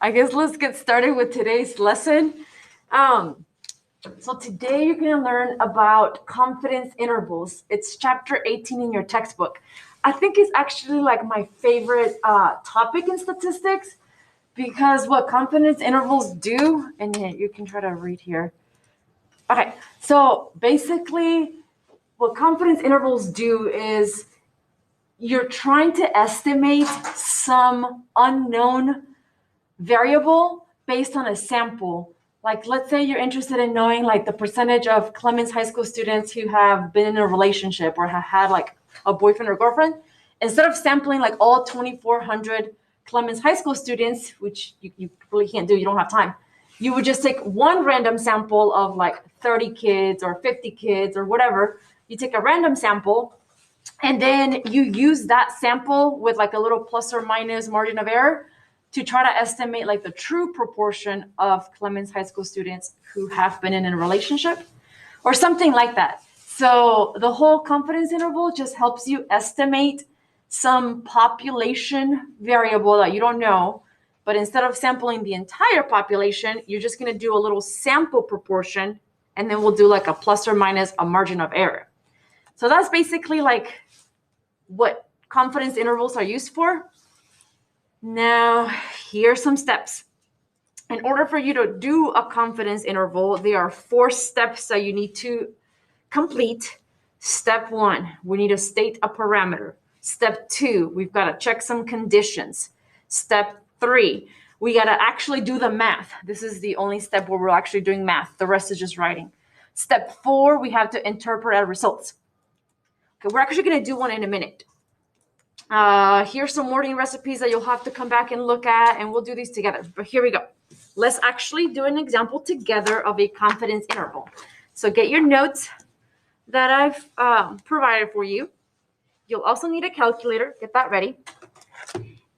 I guess let's get started with today's lesson. So today you're going to learn about confidence intervals. It's chapter 18 in your textbook. I think it's actually like my favorite topic in statistics because what confidence intervals do, and you can try to read here. Okay, so basically what confidence intervals do is you're trying to estimate some unknown variable based on a sample. Like, let's say you're interested in knowing like the percentage of Clemens High School students who have been in a relationship or have had like a boyfriend or girlfriend. Instead of sampling like all 2,400 Clemens High School students, which you really can't do, you don't have time, you would just take one random sample of like 30 kids or 50 kids or whatever. You take a random sample and then you use that sample with like a little plus or minus margin of error to try to estimate like the true proportion of Clemens High School students who have been in a relationship or something like that. So the whole confidence interval just helps you estimate some population variable that you don't know, but instead of sampling the entire population, you're just going to do a little sample proportion, and then we'll do like a plus or minus a margin of error. So that's basically like what confidence intervals are used for. Now, here's some steps. In order for you to do a confidence interval, there are 4 steps that you need to complete. Step 1, we need to state a parameter. Step 2, we've got to check some conditions. Step 3, we got to actually do the math. This is the only step where we're actually doing math. The rest is just writing. Step 4, we have to interpret our results. Okay, we're actually going to do one in a minute. Here's some wording recipes that you'll have to come back and look at, and we'll do these together. But here we go. Let's actually do an example together of a confidence interval. So get your notes that I've provided for you. You'll also need a calculator. Get that ready.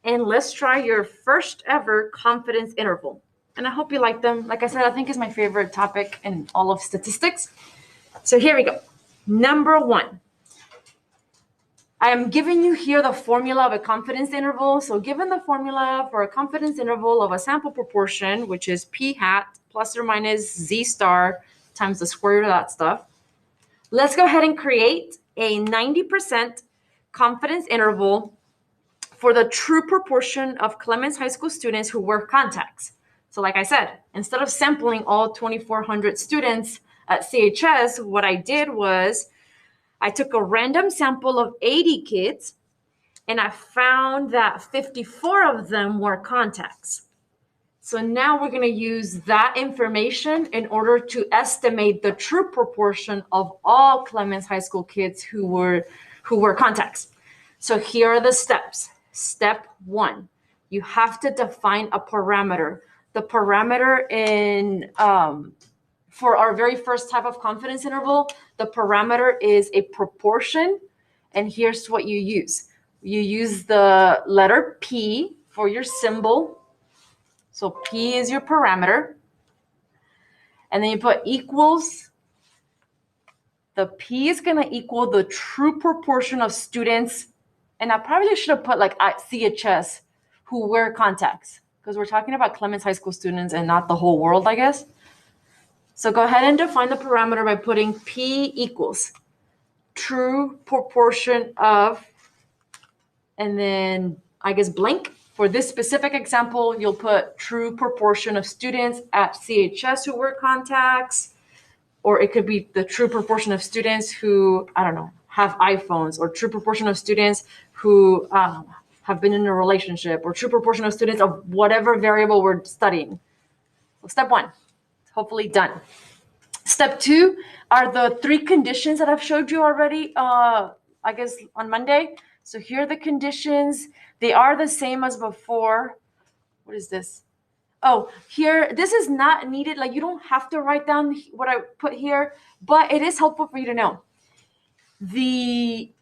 And let's try your first ever confidence interval. And I hope you like them. Like I said, I think it's my favorite topic in all of statistics. So here we go. Number 1. I am giving you here the formula of a confidence interval. So given the formula for a confidence interval of a sample proportion, which is p hat plus or minus z star times the square root of that stuff, let's go ahead and create a 90% confidence interval for the true proportion of Clemens High School students who wear contacts. So like I said, instead of sampling all 2,400 students at CHS, what I did was I took a random sample of 80 kids, and I found that 54 of them were contacts. So now we're going to use that information in order to estimate the true proportion of all Clemens High School kids who were contacts. So here are the steps. Step 1, you have to define a parameter. The parameter in for our very first type of confidence interval, the parameter is a proportion, and here's what you use. You use the letter P for your symbol. So P is your parameter. And then you put equals. The P is going to equal the true proportion of students. And I probably should have put like at CHS who wear contacts, because we're talking about Clemens High School students and not the whole world, I guess. So go ahead and define the parameter by putting P equals true proportion of, and then I guess blank. For this specific example, you'll put true proportion of students at CHS who wear contacts, or it could be the true proportion of students who, I don't know, have iPhones, or true proportion of students who have been in a relationship, or true proportion of students of whatever variable we're studying. So step 1. Hopefully done. Step 2 are the 3 conditions that I've showed you already, I guess, on Monday. So here are the conditions. They are the same as before. What is this? Oh, here, this is not needed. Like, you don't have to write down what I put here, but it is helpful for you to know. The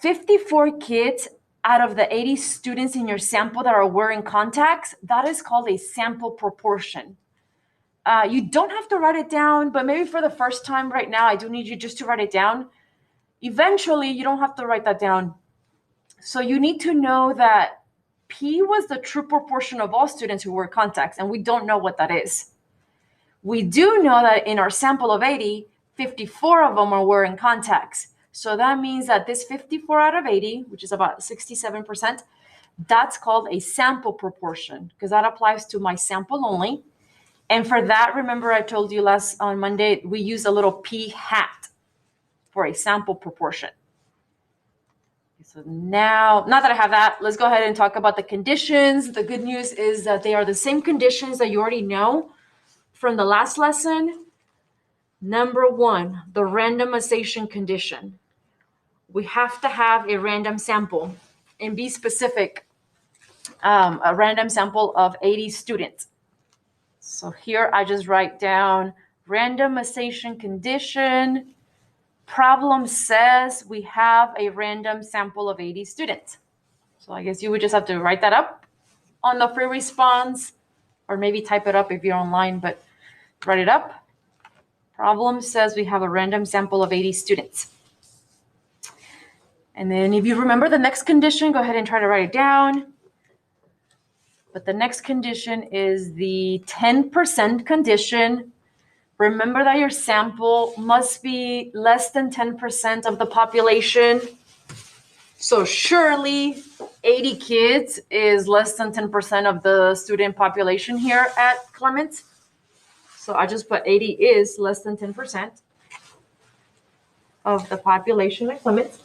54 kids out of the 80 students in your sample that are wearing contacts, that is called a sample proportion. You don't have to write it down, but maybe for the first time right now, I do need you just to write it down. Eventually, you don't have to write that down. So you need to know that P was the true proportion of all students who wear contacts, and we don't know what that is. We do know that in our sample of 80, 54 of them are wearing contacts. So that means that this 54 out of 80, which is about 67%, that's called a sample proportion because that applies to my sample only. And for that, remember I told you on Monday, we use a little p hat for a sample proportion. So now that I have that, let's go ahead and talk about the conditions. The good news is that they are the same conditions that you already know from the last lesson. Number one, the randomization condition. We have to have a random sample, and be specific, a random sample of 80 students. So here I just write down randomization condition. Problem says we have a random sample of 80 students. So I guess you would just have to write that up on the free response, or maybe type it up if you're online, but write it up. Problem says we have a random sample of 80 students. And then if you remember the next condition, go ahead and try to write it down. But the next condition is the 10% condition. Remember that your sample must be less than 10% of the population. So surely 80 kids is less than 10% of the student population here at Clements. So I just put 80 is less than 10% of the population at Clements.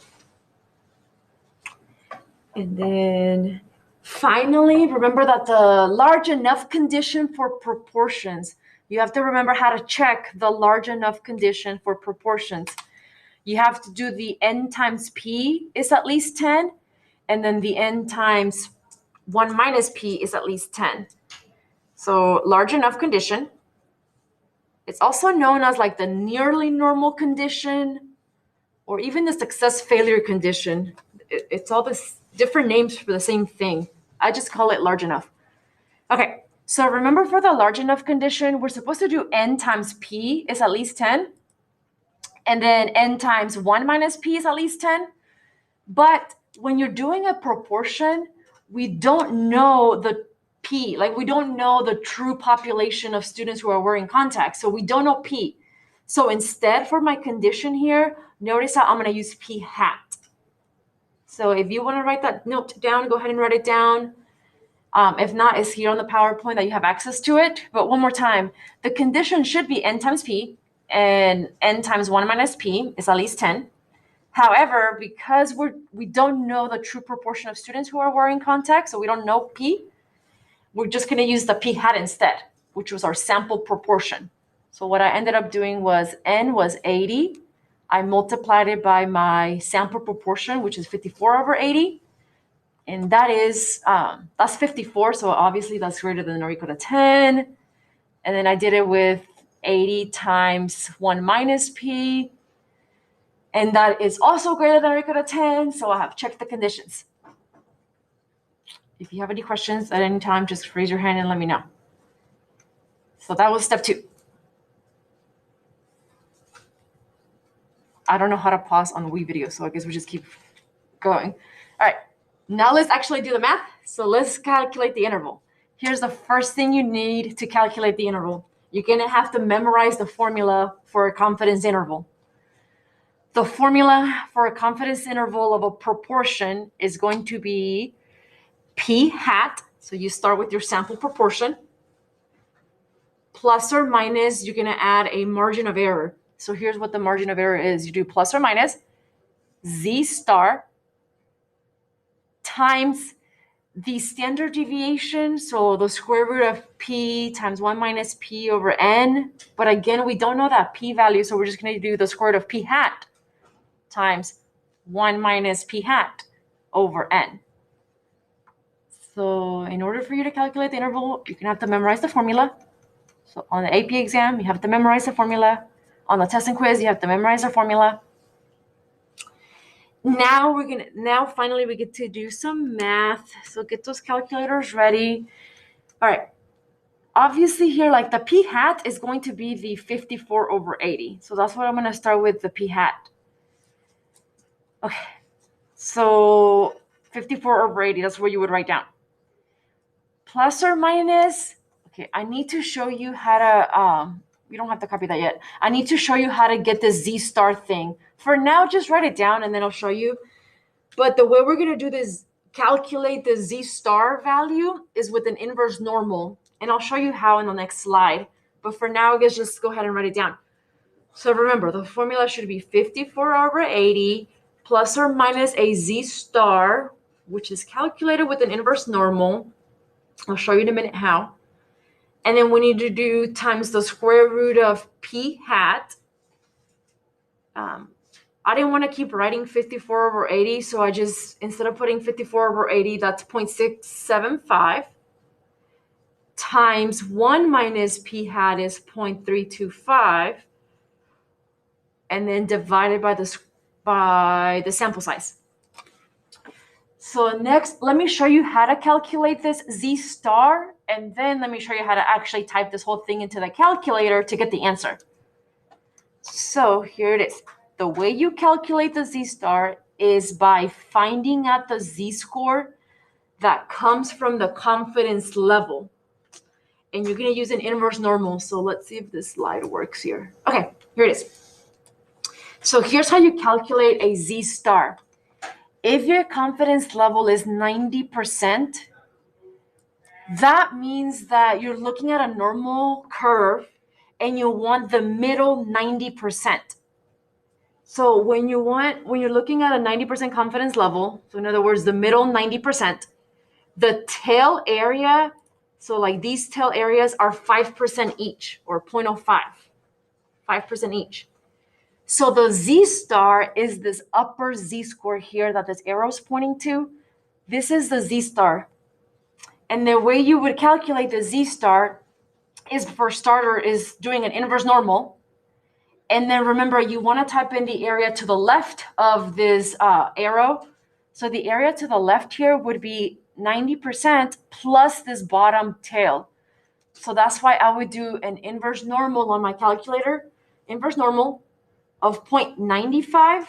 And then finally, remember that the large enough condition for proportions, you have to remember how to check the large enough condition for proportions. You have to do the n times p is at least 10, and then the n times 1 minus p is at least 10. So large enough condition. It's also known as like the nearly normal condition, or even the success failure condition. It's all this different names for the same thing. I just call it large enough. Okay, so remember for the large enough condition, we're supposed to do n times p is at least 10. And then n times 1 minus p is at least 10. But when you're doing a proportion, we don't know the p. Like we don't know the true population of students who are wearing contacts. So we don't know p. So instead for my condition here, notice how I'm going to use p hat. So if you want to write that note down, go ahead and write it down. If not, it's here on the PowerPoint that you have access to it. But one more time, the condition should be n times p, and n times 1 minus p is at least 10. However, because we don't know the true proportion of students who are wearing contacts, so we don't know p, we're just going to use the p hat instead, which was our sample proportion. So what I ended up doing was n was 80. I multiplied it by my sample proportion, which is 54 over 80. And that is, that's 54. So obviously that's greater than or equal to 10. And then I did it with 80 times 1 minus p. And that is also greater than or equal to 10. So I have checked the conditions. If you have any questions at any time, just raise your hand and let me know. So that was step 2. I don't know how to pause on Wii video, so I guess we just keep going. All right, now let's actually do the math. So let's calculate the interval. Here's the first thing you need to calculate the interval. You're gonna have to memorize the formula for a confidence interval. The formula for a confidence interval of a proportion is going to be p hat. So you start with your sample proportion. Plus or minus, you're gonna add a margin of error. So here's what the margin of error is. You do plus or minus z star times the standard deviation. So the square root of p times 1 minus p over n. But again, we don't know that p value. So we're just going to do the square root of p hat times 1 minus p hat over n. So in order for you to calculate the interval, you're going to have to memorize the formula. So on the AP exam, you have to memorize the formula. On the test and quiz, you have to memorize the formula. Now finally we get to do some math. So get those calculators ready. All right. Obviously here, like the p hat is going to be the 54 over 80. So that's what I'm going to start with, the p hat. Okay. So 54 over 80, that's where you would write down. plus or minus, okay, I need to show you how to, you don't have to copy that yet. I need to show you how to get the Z star thing. For now, just write it down and then I'll show you. But the way we're going to do this, calculate the Z star value is with an inverse normal. And I'll show you how in the next slide. But for now, I guess just go ahead and write it down. So remember, the formula should be 54 over 80 plus or minus a Z star, which is calculated with an inverse normal. I'll show you in a minute how. And then we need to do times the square root of p hat. I didn't want to keep writing 54 over 80, so I just, instead of putting 54 over 80, that's 0.675 times 1 minus p hat is 0.325, and then divided by the sample size. So next, let me show you how to calculate this Z star, and then let me show you how to actually type this whole thing into the calculator to get the answer. So here it is. The way you calculate the Z star is by finding out the Z score that comes from the confidence level. And you're going to use an inverse normal. So let's see if this slide works here. Okay, here it is. So here's how you calculate a Z star. If your confidence level is 90%, that means that you're looking at a normal curve and you want the middle 90%. So when you're looking at a 90% confidence level, so in other words, the middle 90%, the tail area, so like these tail areas are 5% each, or 0.05, 5% each. So the Z star is this upper Z score here that this arrow is pointing to. This is the Z star. And the way you would calculate the Z star is, for starter, is doing an inverse normal. And then remember, you want to type in the area to the left of this arrow. So the area to the left here would be 90% plus this bottom tail. So that's why I would do an inverse normal on my calculator. Inverse normal of 0.95,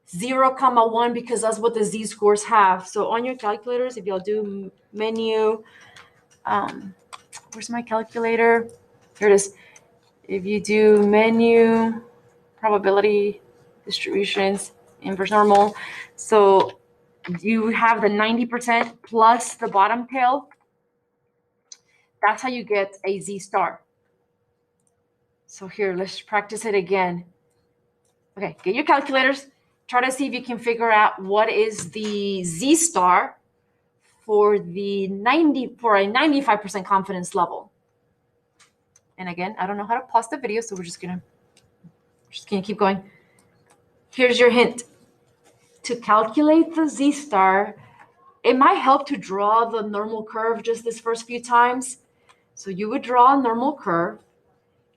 0.1, because that's what the Z scores have. So on your calculators, if y'all do menu, where's my calculator? Here it is. If you do menu, probability, distributions, inverse normal, so you have the 90% plus the bottom tail. That's how you get a Z star. So here, let's practice it again. Okay, get your calculators. Try to see if you can figure out what is the Z star for a 95% confidence level. And again, I don't know how to pause the video, so we're just gonna keep going. Here's your hint. To calculate the Z star, it might help to draw the normal curve just this first few times. So you would draw a normal curve.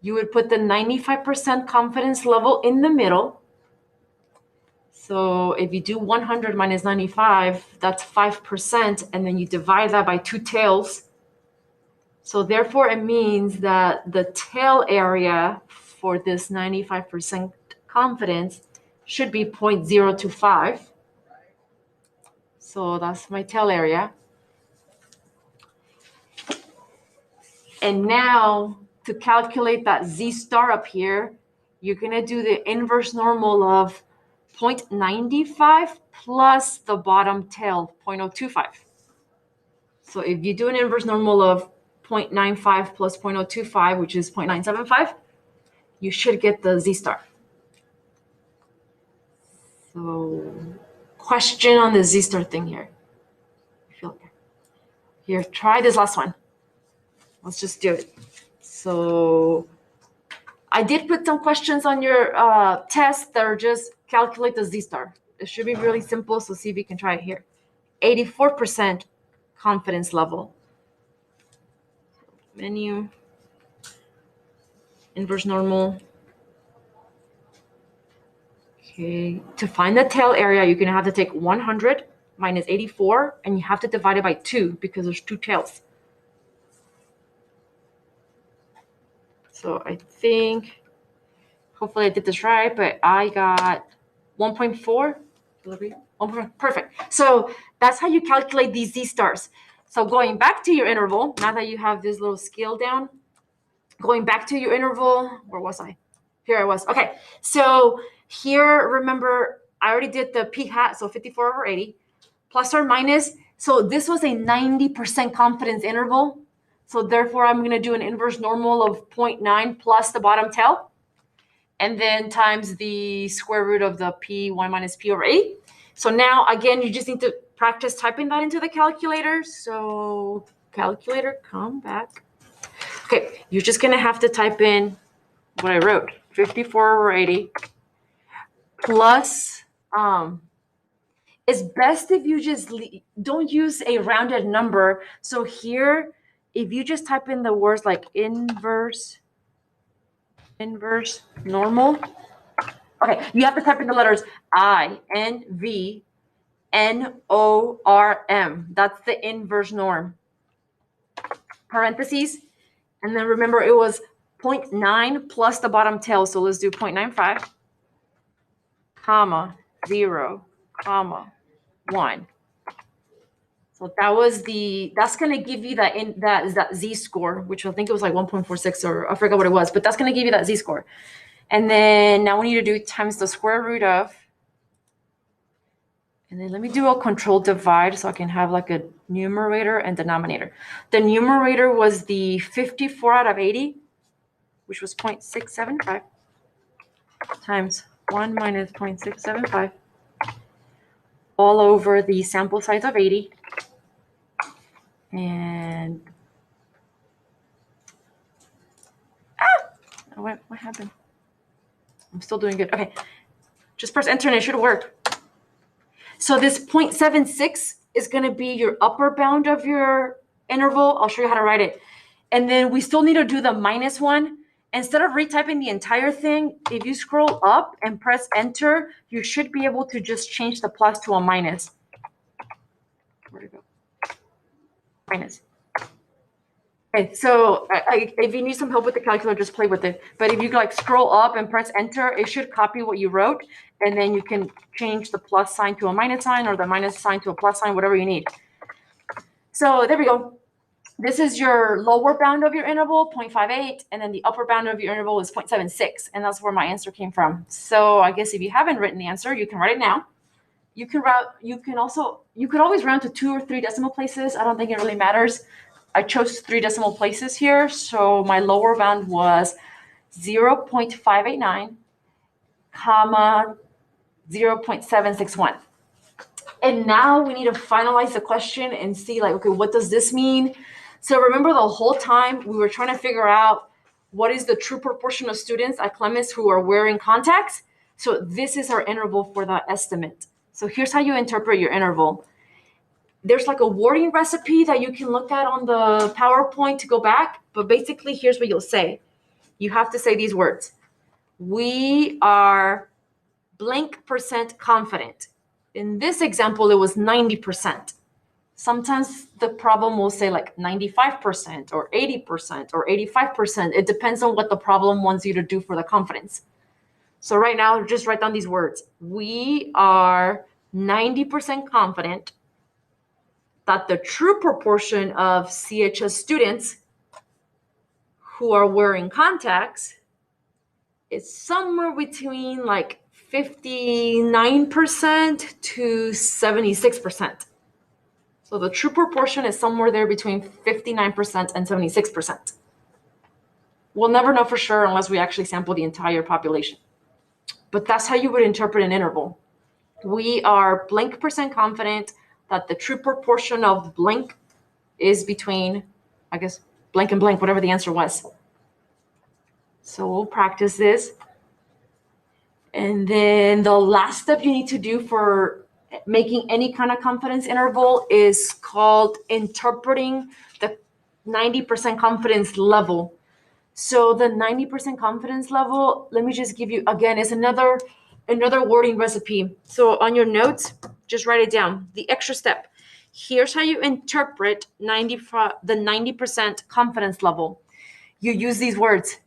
You would put the 95% confidence level in the middle. So if you do 100 minus 95, that's 5%, and then you divide that by two tails. So therefore, it means that the tail area for this 95% confidence should be 0.025. So that's my tail area. And now to calculate that Z star up here, you're going to do the inverse normal of 0.95 plus the bottom tail, 0.025. So if you do an inverse normal of 0.95 plus 0.025, which is 0.975, you should get the Z star. So question on the Z star thing here. Here, try this last one. Let's just do it. So I did put some questions on your test that are just calculate the Z star. It should be really simple, so see if you can try it here. 84% confidence level. Menu, inverse normal. Okay, to find the tail area, you're going to have to take 100 minus 84, and you have to divide it by 2 because there's two tails. So I think, hopefully I did this right, but I got 1.4. Perfect. So that's how you calculate these Z stars. So going back to your interval, now that you have this little scale down, going back to your interval, where was I? Here I was. Okay, so here, remember, I already did the p hat, so 54/80, plus or minus. So this was a 90% confidence interval. So therefore, I'm going to do an inverse normal of 0.9 plus the bottom tail, and then times the square root of the p1 minus p/8. So now, again, you just need to practice typing that into the calculator. So calculator, come back. Okay, you're just going to have to type in what I wrote, 54/80 plus, it's best if you just don't use a rounded number. So here, if you just type in the words like inverse normal, okay, you have to type in the letters INVNORM. That's the inverse norm. Parentheses. And then remember, it was 0.9 plus the bottom tail. So let's do 0.95, comma, 0, comma, 1. So that's going to give you that z-score, which I think it was like 1.46, or I forgot what it was, but that's going to give you that z-score. And then now we need to do times the square root of, and then let me do a control divide so I can have like a numerator and denominator. The numerator was the 54/80, which was 0.675, times 1 minus 0.675, all over the sample size of 80. And what happened? I'm still doing good. Okay, just press enter and it should work. So this 0.76 is going to be your upper bound of your interval. I'll show you how to write it. And then we still need to do the minus one. Instead of retyping the entire thing, if you scroll up and press enter, you should be able to just change the plus to a minus. Where'd it go? Minus. Okay, so if you need some help with the calculator, just play with it. But if you like scroll up and press enter, it should copy what you wrote, and then you can change the plus sign to a minus sign or the minus sign to a plus sign, whatever you need. So there we go. This is your lower bound of your interval, 0.58, and then the upper bound of your interval is 0.76, and that's where my answer came from. So I guess if you haven't written the answer, you can write it now. You could always round to 2 or 3 decimal places. I don't think it really matters. I chose 3 decimal places here, so my lower bound was 0.589, comma 0.761. And now we need to finalize the question and see, like, okay, what does this mean? So remember, the whole time we were trying to figure out what is the true proportion of students at Clemens who are wearing contacts. So this is our interval for that estimate. So here's how you interpret your interval. There's like a wording recipe that you can look at on the PowerPoint to go back. But basically, here's what you'll say. You have to say these words. We are blank % confident. In this example, it was 90%. Sometimes the problem will say like 95% or 80% or 85%. It depends on what the problem wants you to do for the confidence. So right now, just write down these words. We are 90% confident that the true proportion of CHS students who are wearing contacts is somewhere between like 59% to 76%. So the true proportion is somewhere there between 59% and 76%. We'll never know for sure unless we actually sample the entire population. But that's how you would interpret an interval. We are blank % confident that the true proportion of blank is between, I guess, blank and blank, whatever the answer was. So we'll practice this. And then the last step you need to do for making any kind of confidence interval is called interpreting the 90% confidence level. So the 90% confidence level, let me just give you, again, is another wording recipe. So on your notes, just write it down. The extra step. Here's how you interpret the 90% confidence level. You use these words.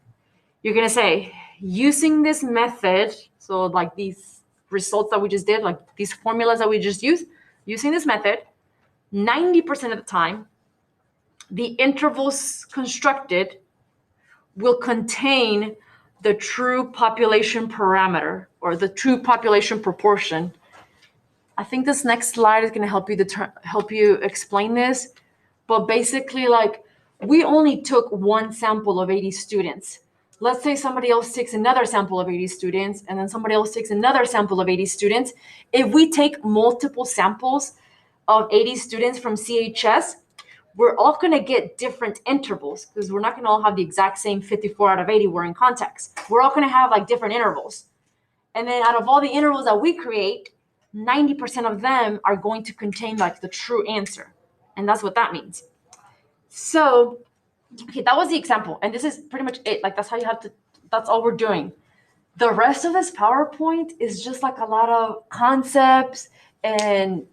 You're going to say, using this method, so like these results that we just did, like these formulas that we just used, using this method, 90% of the time, the intervals constructed will contain the true population parameter or the true population proportion. I think this next slide is going to help you explain this. But basically, like, we only took one sample of 80 students. Let's say somebody else takes another sample of 80 students, and then somebody else takes another sample of 80 students. If we take multiple samples of 80 students from CHS, we're all going to get different intervals because we're not going to all have the exact same 54 out of 80 we're in context. We're all going to have like different intervals. And then out of all the intervals that we create, 90% of them are going to contain like the true answer. And that's what that means. So, okay, that was the example. And this is pretty much it. Like, that's how you have to, that's all we're doing. The rest of this PowerPoint is just like a lot of concepts and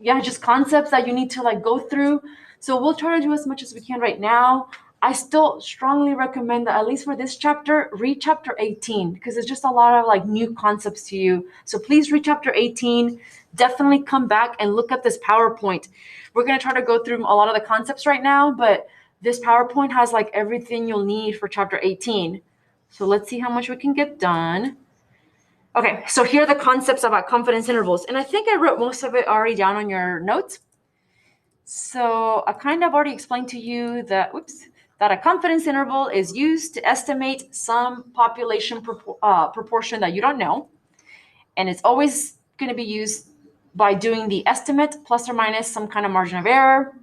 just concepts that you need to like go through. So we'll try to do as much as we can right now. I still strongly recommend that, at least for this chapter, read chapter 18 because it's just a lot of like new concepts to you. So please read chapter 18. Definitely come back and look at this PowerPoint. We're going to try to go through a lot of the concepts right now, but this PowerPoint has like everything you'll need for chapter 18. So let's see how much we can get done. Okay, so here are the concepts about confidence intervals. And I think I wrote most of it already down on your notes. So I kind of already explained to you that, that a confidence interval is used to estimate some population proportion that you don't know. And it's always going to be used by doing the estimate plus or minus some kind of margin of error.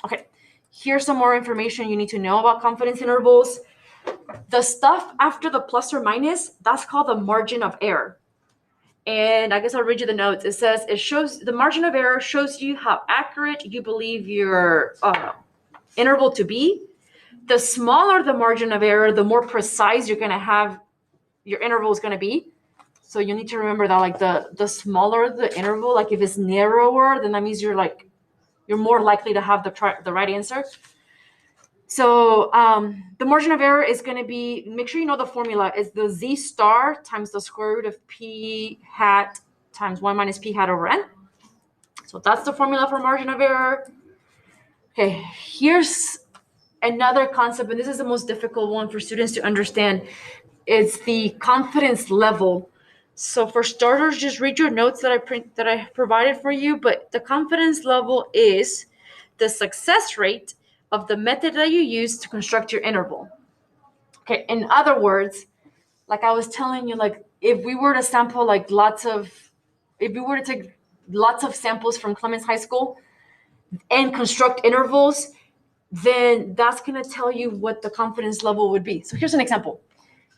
Okay, here's some more information you need to know about confidence intervals. The stuff after the plus or minus, that's called the margin of error. And I guess I'll read you the notes. It says, it shows the margin of error shows you how accurate you believe your interval to be. The smaller the margin of error, the more precise you're going to have your interval is going to be. So you need to remember that, like, the smaller the interval, like if it's narrower, then that means you're more likely to have the right answer. So the margin of error is going to be, make sure you know the formula, is the z star times the square root of p hat times 1 minus p hat over n. So that's the formula for margin of error. Okay, here's another concept, and this is the most difficult one for students to understand. It's the confidence level. So for starters, just read your notes that I provided for you, but the confidence level is the success rate of the method that you use to construct your interval. Okay, in other words, like I was telling you, like if we were to sample like if we were to take lots of samples from Clemens High School and construct intervals, then that's going to tell you what the confidence level would be. So here's an example.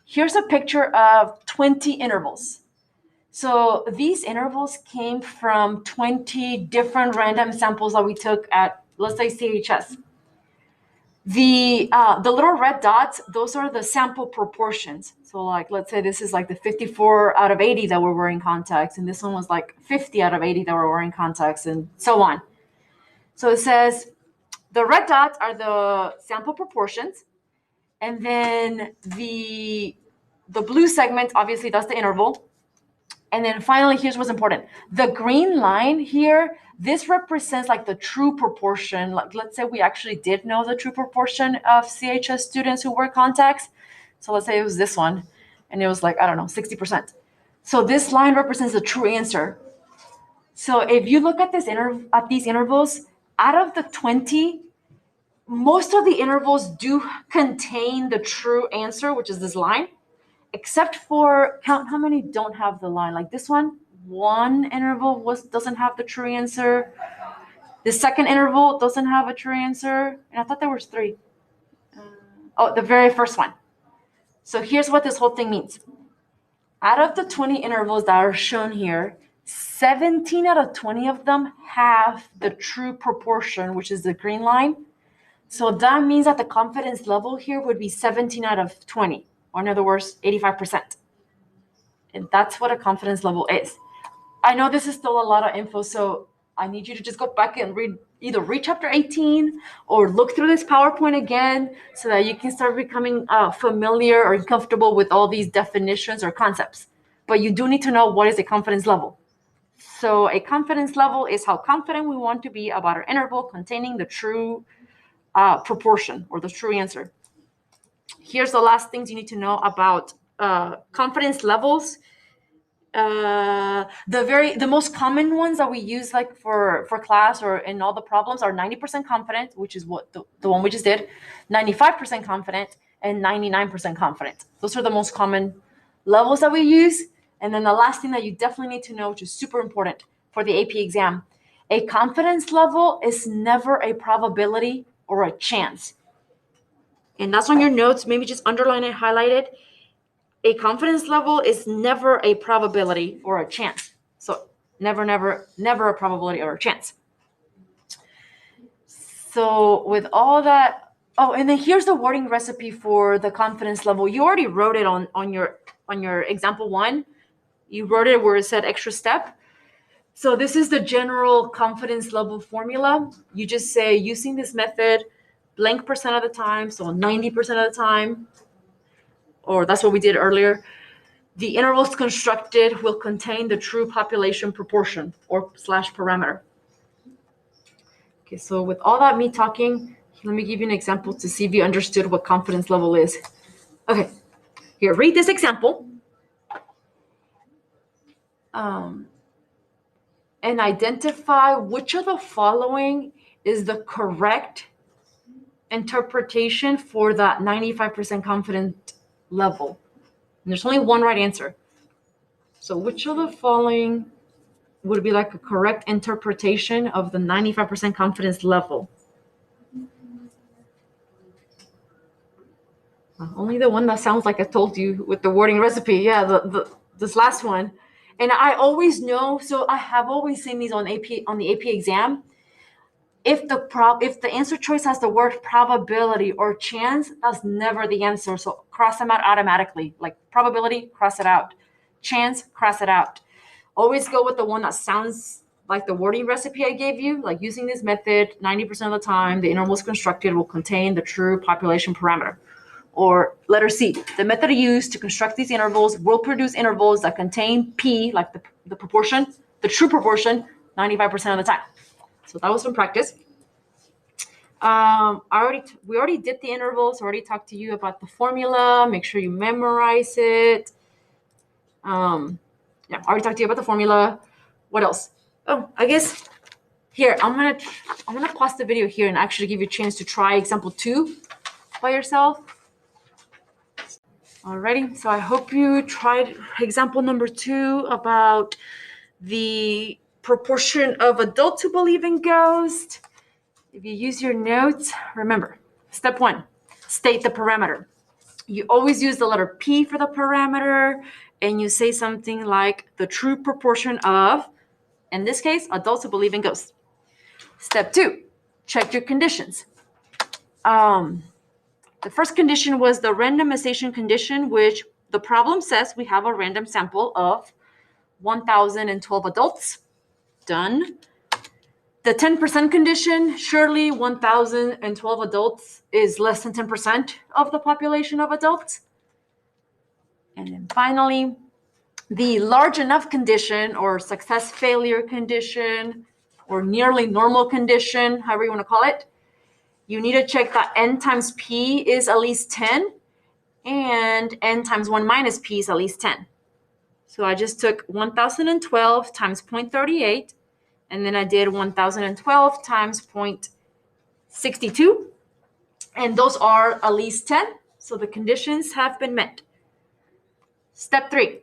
Here's a picture of 20 intervals. So these intervals came from 20 different random samples that we took at, let's say, CHS. The little red dots, those are the sample proportions. So like, let's say this is like the 54 out of 80 that were wearing contacts, and this one was like 50 out of 80 that were wearing contacts, and so on. So it says the red dots are the sample proportions, and then the blue segment, obviously that's the interval. And then finally, here's what's important. The green line here, this represents like the true proportion. Like, let's say we actually did know the true proportion of CHS students who wear contacts. So let's say it was this one, and it was like, I don't know, 60%. So this line represents the true answer. So if you look at these intervals, out of the 20, most of the intervals do contain the true answer, which is this line. Except for, count how many don't have the line. Like this one interval doesn't have the true answer. The second interval doesn't have a true answer. And I thought there was 3. The very first one. So here's what this whole thing means. Out of the 20 intervals that are shown here, 17 out of 20 of them have the true proportion, which is the green line. So that means that the confidence level here would be 17 out of 20. Or in other words, 85%. And that's what a confidence level is. I know this is still a lot of info, so I need you to just go back and either read chapter 18 or look through this PowerPoint again so that you can start becoming familiar or comfortable with all these definitions or concepts. But you do need to know what is a confidence level. So a confidence level is how confident we want to be about our interval containing the true proportion or the true answer. Here's the last things you need to know about confidence levels. The most common ones that we use like for class or in all the problems are 90% confident, which is what the one we just did, 95% confident, and 99% confident. Those are the most common levels that we use. And then the last thing that you definitely need to know, which is super important for the AP exam, a confidence level is never a probability or a chance. And that's on your notes. Maybe just underline it, highlight it. A confidence level is never a probability or a chance. So never, never, never a probability or a chance. So with all that, oh, and then here's the wording recipe for the confidence level. You already wrote it on your example one. You wrote it where it said extra step. So this is the general confidence level formula. You just say using this method, blank percent of the time, so 90% of the time, or that's what we did earlier, the intervals constructed will contain the true population proportion or / parameter. Okay, so with all that me talking, let me give you an example to see if you understood what confidence level is. Okay, here, read this example. And identify which of the following is the correct interpretation for that 95% confident level. And there's only one right answer. So which of the following would be like a correct interpretation of the 95% confidence level? Only the one that sounds like I told you with the wording recipe. Yeah, this last one. And I always know, so I have always seen these on the AP exam. If the answer choice has the word probability or chance, that's never the answer. So cross them out automatically. Like probability, cross it out. Chance, cross it out. Always go with the one that sounds like the wording recipe I gave you. Like using this method, 90% of the time, the intervals constructed will contain the true population parameter. Or letter C, the method used to construct these intervals will produce intervals that contain P, like the proportion, the true proportion, 95% of the time. So that was from practice. We already did the intervals. I already talked to you about the formula. Make sure you memorize it. I already talked to you about the formula. What else? Oh, I guess here I'm gonna pause the video here and actually give you a chance to try example 2 by yourself. Alrighty, so I hope you tried example number 2 about the proportion of adults who believe in ghosts. If you use your notes, remember, step 1, state the parameter. You always use the letter P for the parameter, and you say something like the true proportion of, in this case, adults who believe in ghosts. Step 2, check your conditions. The first condition was the randomization condition, which the problem says we have a random sample of 1,012 adults. Done. The 10% condition, surely 1,012 adults is less than 10% of the population of adults. And then finally, the large enough condition or success failure condition or nearly normal condition, however you want to call it. You need to check that n times p is at least 10 and n times 1 minus p is at least 10. So I just took 1,012 times 0.38, and then I did 1,012 times 0.62, and those are at least 10, so the conditions have been met. Step 3,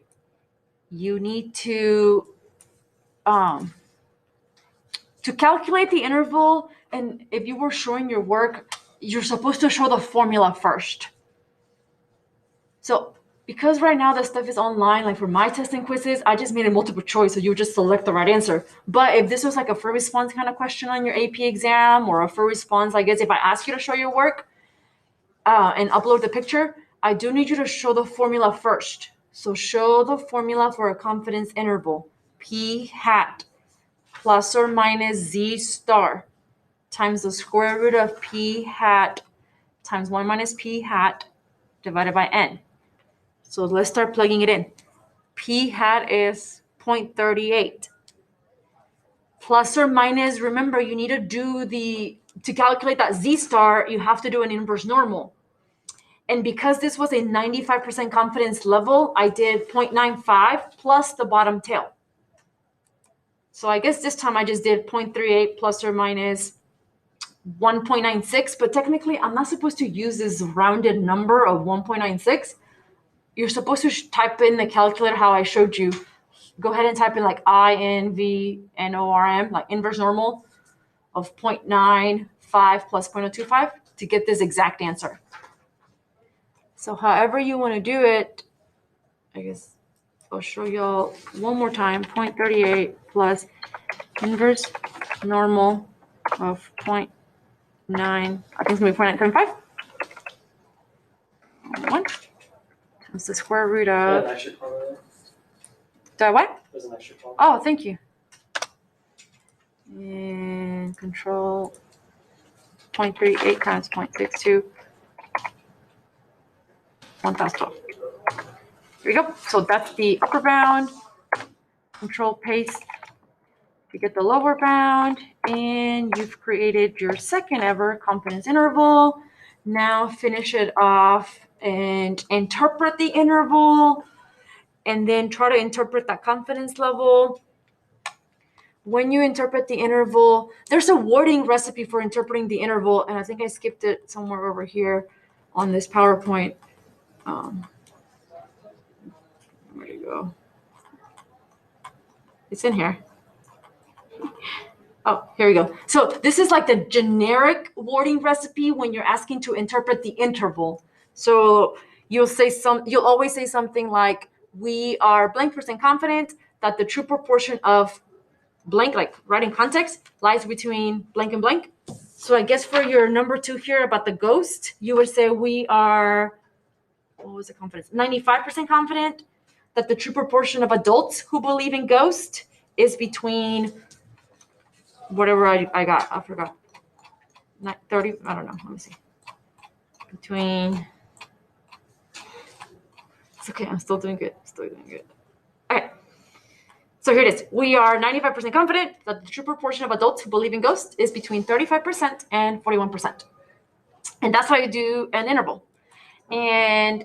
you need to calculate the interval, and if you were showing your work, you're supposed to show the formula first. So because right now the stuff is online, like for my testing quizzes, I just made a multiple choice, so you just select the right answer. But if this was like a free response kind of question on your AP exam, or a free response, I guess if I ask you to show your work and upload the picture, I do need you to show the formula first. So show the formula for a confidence interval, P hat plus or minus Z star times the square root of P hat times 1 minus P hat divided by N. So let's start plugging it in. P hat is 0.38. plus or minus, remember, you need to do to calculate that Z star, you have to do an inverse normal. And because this was a 95% confidence level, I did 0.95 plus the bottom tail. So I guess this time I just did 0.38 plus or minus 1.96, but technically I'm not supposed to use this rounded number of 1.96. You're supposed to type in the calculator how I showed you. Go ahead and type in like INVNORM, like inverse normal of 0.95 plus 0.025 to get this exact answer. So however you want to do it, I guess I'll show y'all one more time. 0.38 plus inverse normal of 0.9, I think it's going to be 0.975. 1. That's the square root of... Do I what? There's an extra column. Oh, thank you. And control 0.38 times 0.62. 1012. Here we go. So that's the upper bound. Control paste to get the lower bound. And you've created your second ever confidence interval. Now finish it off and interpret the interval. And then try to interpret that confidence level. When you interpret the interval, there's a wording recipe for interpreting the interval. And I think I skipped it somewhere over here on this PowerPoint. Where'd it go? It's in here. Oh, here we go. So this is like the generic wording recipe when you're asking to interpret the interval. So you'll always say something like, we are blank percent confident that the true proportion of blank, like right in context, lies between blank and blank. So I guess for your number 2 here about the ghost, you would say we are, what was the confidence? 95% confident that the true proportion of adults who believe in ghosts is between whatever I got. I forgot. Not 30. I don't know. Let me see. Between. It's okay. I'm still doing good. Okay. So here it is. We are 95% confident that the true proportion of adults who believe in ghosts is between 35% and 41%. And that's why you do an interval. And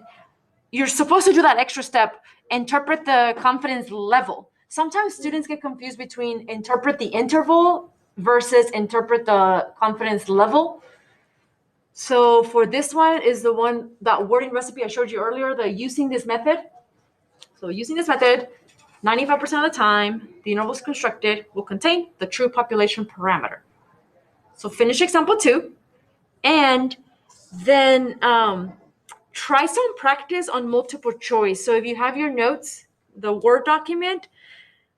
you're supposed to do that extra step, interpret the confidence level. Sometimes students get confused between interpret the interval versus interpret the confidence level. So for this one is the one, that wording recipe I showed you earlier, the using this method. So using this method, 95% of the time, the intervals constructed will contain the true population parameter. So finish example 2, and then try some practice on multiple choice. So if you have your notes, the Word document,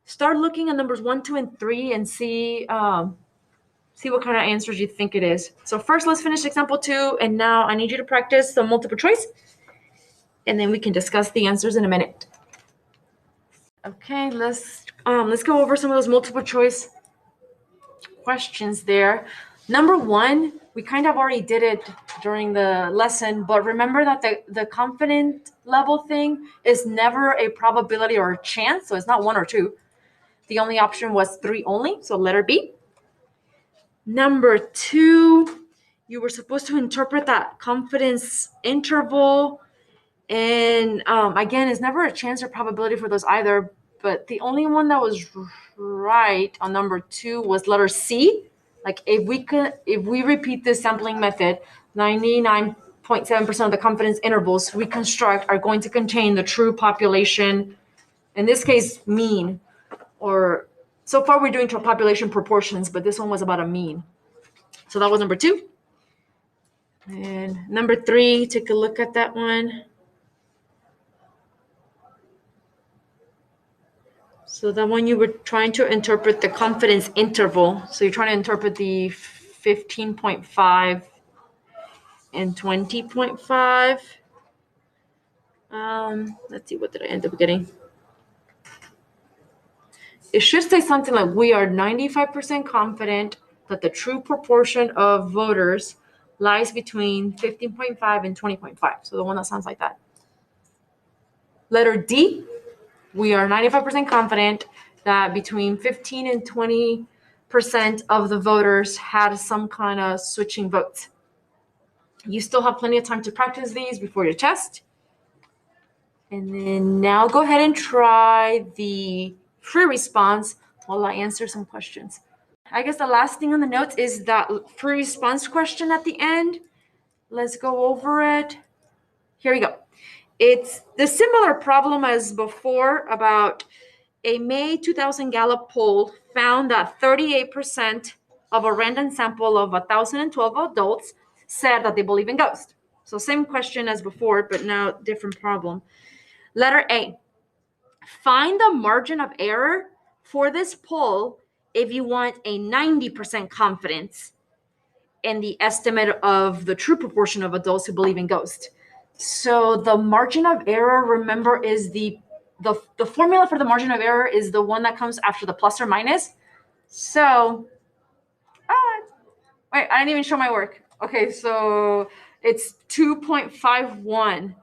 start looking at numbers 1, 2, and 3 and see what kind of answers you think it is. So first, let's finish example 2, and now I need you to practice the multiple choice, and then we can discuss the answers in a minute. Okay, let's go over some of those multiple choice questions there. Number 1, we kind of already did it during the lesson, but remember that the confidence level thing is never a probability or a chance, so it's not 1 or 2. The only option was 3 only, so letter B. Number 2, you were supposed to interpret that confidence interval, and again, it's never a chance or probability for those either, but the only one that was right on number 2 was letter C. Like if we repeat this sampling method, 99.7% of the confidence intervals we construct are going to contain the true population, in this case, mean, or so far we're doing population proportions, but this one was about a mean. So that was number 2. And number 3, take a look at that one. So that one you were trying to interpret the confidence interval. So you're trying to interpret the 15.5 and 20.5. Let's see, what did I end up getting? It should say something like, we are 95% confident that the true proportion of voters lies between 15.5 and 20.5. So the one that sounds like that. Letter D, we are 95% confident that between 15 and 20 of the voters had some kind of switching votes. You still have plenty of time to practice these before your test. And then now go ahead and try the free response while I answer some questions. I guess the last thing on the notes is that free response question at the end. Let's go over it. Here we go. It's the similar problem as before about a May 2000 Gallup poll found that 38% of a random sample of 1,012 adults said that they believe in ghosts. So same question as before, but now different problem. Letter A, find the margin of error for this poll if you want a 90% confidence in the estimate of the true proportion of adults who believe in ghosts. So the margin of error, remember, is the formula for the margin of error is the one that comes after the plus or minus. So, wait, I didn't even show my work. Okay, so it's 2.51.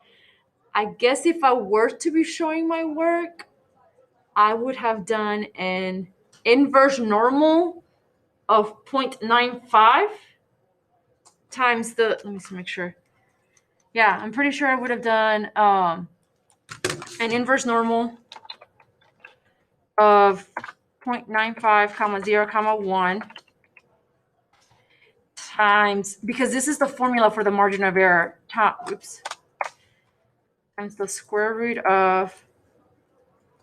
I guess if I were to be showing my work, I would have done an inverse normal of 0.95 times the, let me see, make sure. Yeah, I'm pretty sure I would have done an inverse normal of 0.95 comma 0 comma 1 times, because this is the formula for the margin of error, times the square root of,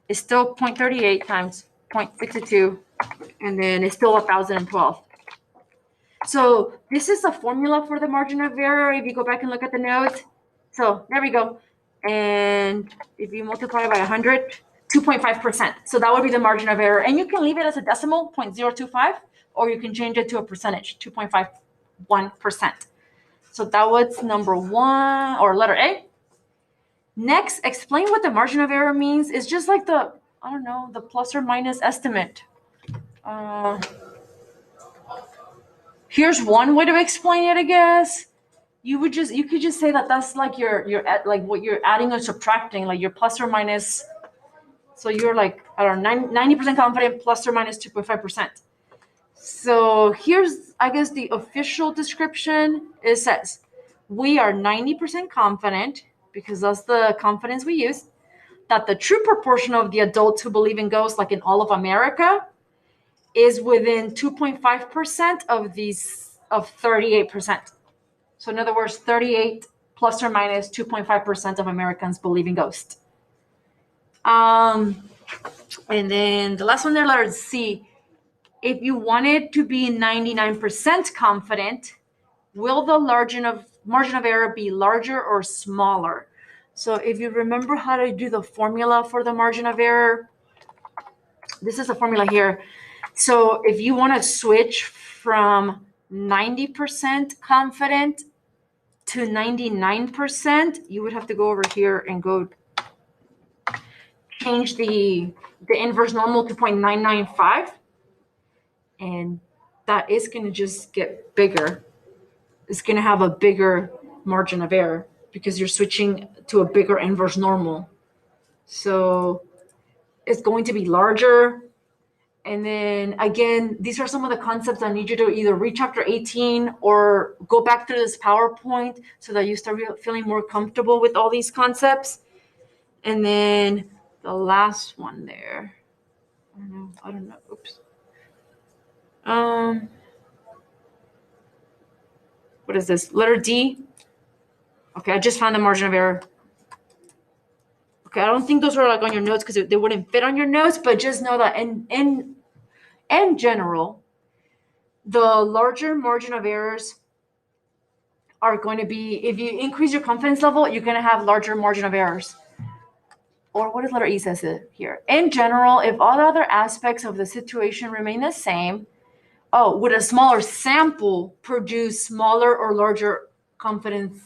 it's still 0.38 times 0.62, and then it's still 1,012. So this is the formula for the margin of error. If you go back and look at the notes, so there we go. And if you multiply by 100, 2.5%. So that would be the margin of error. And you can leave it as a decimal, 0.025, or you can change it to a percentage, 2.51%. So that was number one, or letter A. Next, explain what the margin of error means. It's just like the, I don't know, the plus or minus estimate. Here's one way to explain it, I guess. You could just say that that's like like what you're adding or subtracting, like your plus or minus. So you're like, I don't know, 90% confident plus or minus 2.5%. So here's, I guess, the official description. It says, we are 90% confident, because that's the confidence we use, that the true proportion of the adults who believe in ghosts, like in all of America, is within 2.5% of 38%. So in other words, 38 plus or minus 2.5% of Americans believe in ghosts. And then the last one there, letter C. If you wanted to be 99% confident, will the margin of error be larger or smaller? So if you remember how to do the formula for the margin of error, this is the formula here. So if you want to switch from 90% confident to 99%, you would have to go over here and go change the inverse normal to 0.995. And that is going to just get bigger. It's going to have a bigger margin of error because you're switching to a bigger inverse normal. So it's going to be larger. And then again, these are some of the concepts I need you to either read chapter 18 or go back through this PowerPoint so that you start feeling more comfortable with all these concepts. And then the last one there, I don't know. Oops. What is this? Letter D. Okay, I just found the margin of error. Okay, I don't think those were like on your notes because they wouldn't fit on your notes, but just know that in general, the larger margin of errors are going to be, if you increase your confidence level, you're going to have larger margin of errors. Or what does letter E says it here? In general, if all other aspects of the situation remain the same, would a smaller sample produce smaller or larger confidence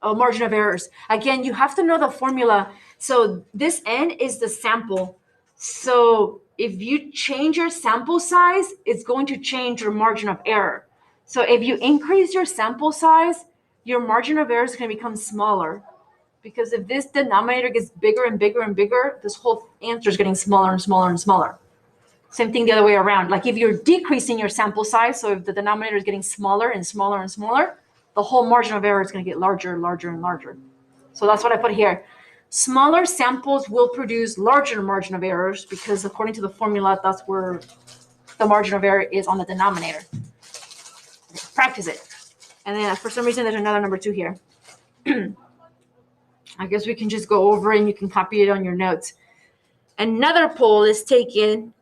margin of errors? Again, you have to know the formula. So this N is the sample. So if you change your sample size, it's going to change your margin of error. So if you increase your sample size, your margin of error is going to become smaller. Because if this denominator gets bigger and bigger and bigger, this whole answer is getting smaller and smaller and smaller. Same thing the other way around. Like if you're decreasing your sample size, so if the denominator is getting smaller and smaller and smaller, the whole margin of error is going to get larger, larger, and larger. So that's what I put here. Smaller samples will produce larger margin of errors because according to the formula, that's where the margin of error is on the denominator. Practice it. And then for some reason, there's another number 2 here. I guess we can just go over and you can copy it on your notes. Another poll is taken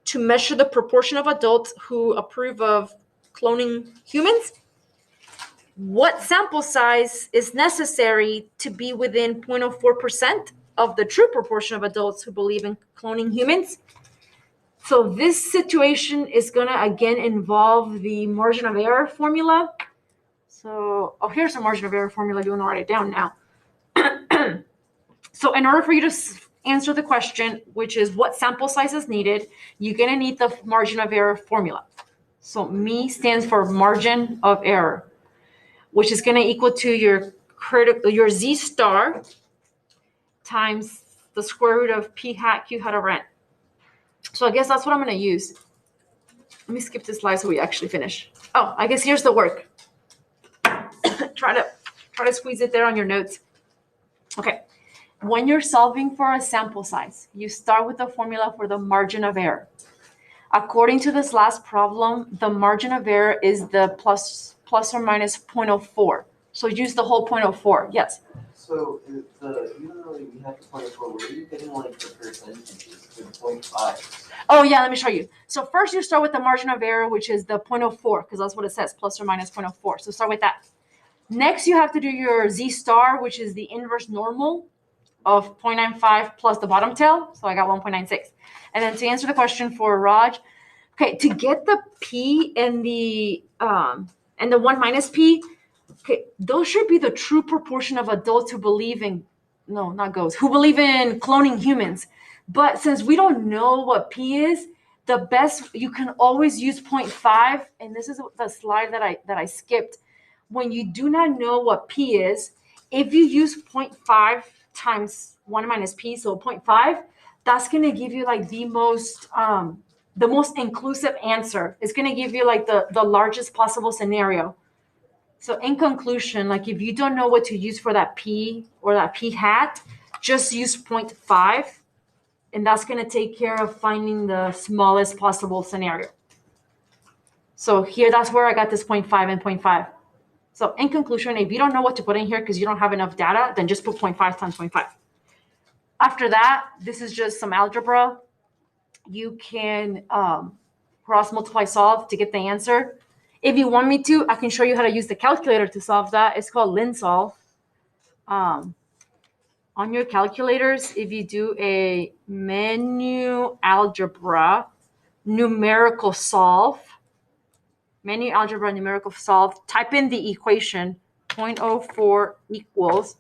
to measure the proportion of adults who approve of cloning humans. What sample size is necessary to be within 0.04% of the true proportion of adults who believe in cloning humans? So this situation is going to, again, involve the margin of error formula. So, here's the margin of error formula. You want to write it down now. So in order for you to answer the question, which is what sample size is needed, you're going to need the margin of error formula. So ME stands for margin of error, which is going to equal to your Z star times the square root of P hat Q hat over N. So I guess that's what I'm going to use. Let me skip this slide so we actually finish. Oh, I guess here's the work. try to squeeze it there on your notes. Okay. When you're solving for a sample size, you start with the formula for the margin of error. According to this last problem, the margin of error is the plus or minus 0.04. So use the whole 0.04. Yes. So even though we have the 0.04, where are you getting like the percentages? The 0.5. Oh yeah, let me show you. So first you start with the margin of error, which is the 0.04, because that's what it says, plus or minus 0.04. So start with that. Next, you have to do your Z star, which is the inverse normal of 0.95 plus the bottom tail. So I got 1.96. And then to answer the question for Raj, okay, to get the P and the 1 minus P, okay, those should be the true proportion of adults who believe in, no, not ghosts, who believe in cloning humans. But since we don't know what P is, the best, you can always use 0.5. And this is the slide that I skipped. When you do not know what P is, if you use 0.5 times 1 minus P, so 0.5, that's going to give you like the most inclusive answer. It's going to give you like the largest possible scenario. So in conclusion, like if you don't know what to use for that P or that P hat, just use 0.5, and that's going to take care of finding the smallest possible scenario. So here, that's where I got this 0.5 and 0.5. So in conclusion, if you don't know what to put in here because you don't have enough data, then just put 0.5 times 0.5. After that, this is just some algebra. You can cross multiply solve to get the answer. If you want me to, I can show you how to use the calculator to solve that. It's called LinSolve. On your calculators, if you do a menu algebra numerical solve, type in the equation 0.04 equals,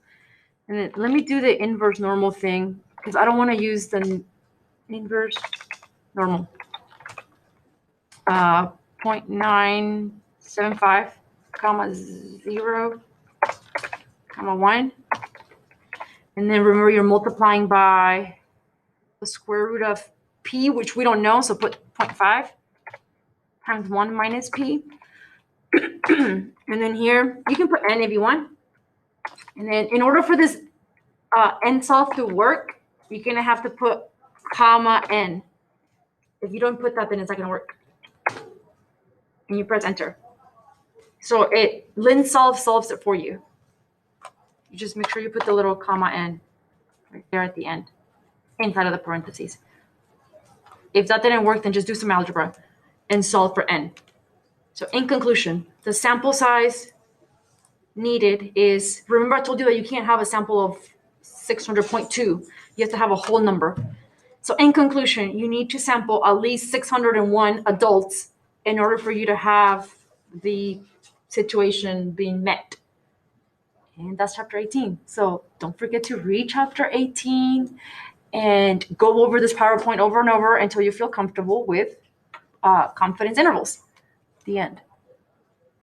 and then let me do the inverse normal thing because I don't want to use the inverse normal. 0.975, comma 0, comma 1. And then remember you're multiplying by the square root of P, which we don't know, so put 0.5 times 1 minus P. And then here, you can put N if you want. And then in order for this N solve to work, you're going to have to put comma N. If you don't put that, then it's not going to work. And you press enter. So LinSolve solves it for you. You just make sure you put the little comma N right there at the end, inside of the parentheses. If that didn't work, then just do some algebra and solve for N. So in conclusion, the sample size needed is, remember I told you that you can't have a sample of 600.2. You have to have a whole number. So in conclusion, you need to sample at least 601 adults in order for you to have the situation being met. And that's chapter 18. So don't forget to read chapter 18 and go over this PowerPoint over and over until you feel comfortable with confidence intervals. The end.